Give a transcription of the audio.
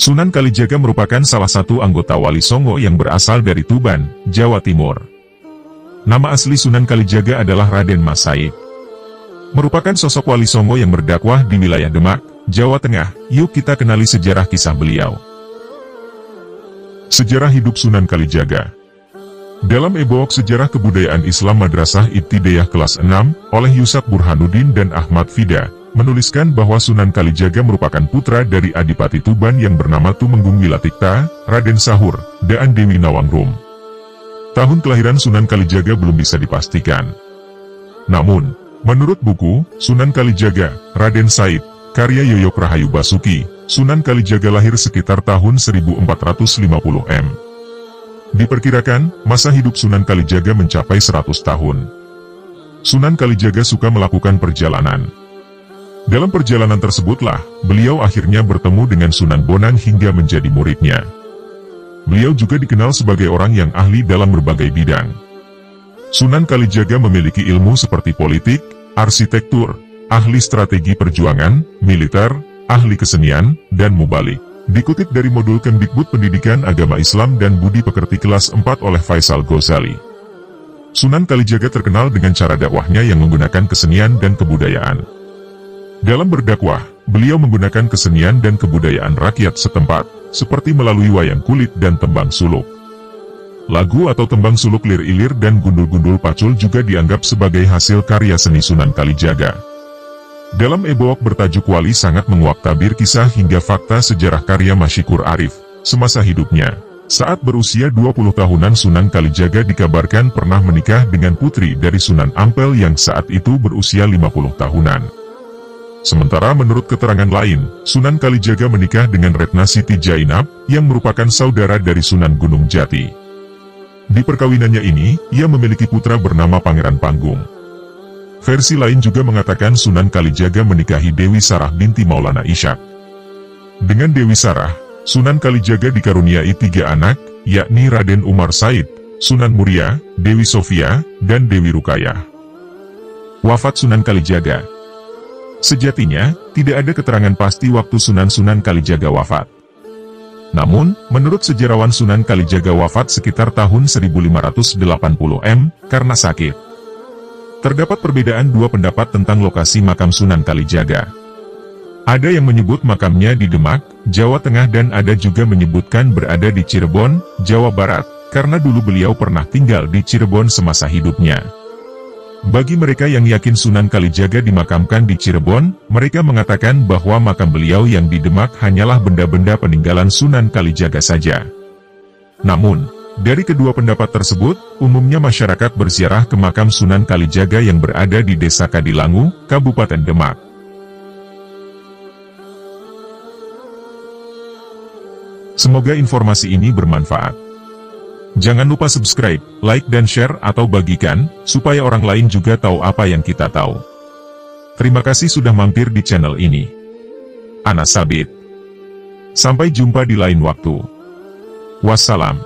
Sunan Kalijaga merupakan salah satu anggota Wali Songo yang berasal dari Tuban, Jawa Timur. Nama asli Sunan Kalijaga adalah Raden Mas Said. Merupakan sosok Wali Songo yang berdakwah di wilayah Demak, Jawa Tengah. Yuk kita kenali sejarah kisah beliau. Sejarah hidup Sunan Kalijaga. Dalam e-book Sejarah Kebudayaan Islam Madrasah Ibtidaiyah kelas 6, oleh Yusuf Burhanuddin dan Ahmad Fida, menuliskan bahwa Sunan Kalijaga merupakan putra dari Adipati Tuban yang bernama Tumenggung Wilatikta, Raden Sahur, dan Dewi Nawangrum. Tahun kelahiran Sunan Kalijaga belum bisa dipastikan. Namun, menurut buku Sunan Kalijaga, Raden Said, karya Yoyok Rahayu Basuki, Sunan Kalijaga lahir sekitar tahun 1450 m. Diperkirakan, masa hidup Sunan Kalijaga mencapai 100 tahun. Sunan Kalijaga suka melakukan perjalanan. Dalam perjalanan tersebutlah, beliau akhirnya bertemu dengan Sunan Bonang hingga menjadi muridnya. Beliau juga dikenal sebagai orang yang ahli dalam berbagai bidang. Sunan Kalijaga memiliki ilmu seperti politik, arsitektur, ahli strategi perjuangan, militer, ahli kesenian, dan mubalik. Dikutip dari modul Kemdikbud Pendidikan Agama Islam dan Budi Pekerti kelas 4 oleh Faisal Ghazali. Sunan Kalijaga terkenal dengan cara dakwahnya yang menggunakan kesenian dan kebudayaan. Dalam berdakwah, beliau menggunakan kesenian dan kebudayaan rakyat setempat, seperti melalui wayang kulit dan tembang suluk. Lagu atau tembang suluk Lir Ilir dan Gundul-Gundul Pacul juga dianggap sebagai hasil karya seni Sunan Kalijaga. Dalam e-book bertajuk Wali sangat menguak tabir kisah hingga fakta sejarah karya Masyikur Arif, semasa hidupnya. Saat berusia 20 tahunan Sunan Kalijaga dikabarkan pernah menikah dengan putri dari Sunan Ampel yang saat itu berusia 50 tahunan. Sementara menurut keterangan lain, Sunan Kalijaga menikah dengan Retna Siti Jainab, yang merupakan saudara dari Sunan Gunung Jati. Di perkawinannya ini, ia memiliki putra bernama Pangeran Panggung. Versi lain juga mengatakan Sunan Kalijaga menikahi Dewi Sarah binti Maulana Ishak. Dengan Dewi Sarah, Sunan Kalijaga dikaruniai 3 anak, yakni Raden Umar Said, Sunan Muria, Dewi Sofia, dan Dewi Rukayah. Wafat Sunan Kalijaga. Sejatinya, tidak ada keterangan pasti waktu Sunan Kalijaga wafat. Namun, menurut sejarawan Sunan Kalijaga wafat sekitar tahun 1580 m, karena sakit. Terdapat perbedaan dua pendapat tentang lokasi makam Sunan Kalijaga. Ada yang menyebut makamnya di Demak, Jawa Tengah dan ada juga menyebutkan berada di Cirebon, Jawa Barat, karena dulu beliau pernah tinggal di Cirebon semasa hidupnya. Bagi mereka yang yakin Sunan Kalijaga dimakamkan di Cirebon, mereka mengatakan bahwa makam beliau yang di Demak hanyalah benda-benda peninggalan Sunan Kalijaga saja. Namun, dari kedua pendapat tersebut, umumnya masyarakat berziarah ke makam Sunan Kalijaga yang berada di Desa Kadilangu, Kabupaten Demak. Semoga informasi ini bermanfaat. Jangan lupa subscribe, like dan share atau bagikan, supaya orang lain juga tahu apa yang kita tahu. Terima kasih sudah mampir di channel ini. Ana Sabit. Sampai jumpa di lain waktu. Wassalam.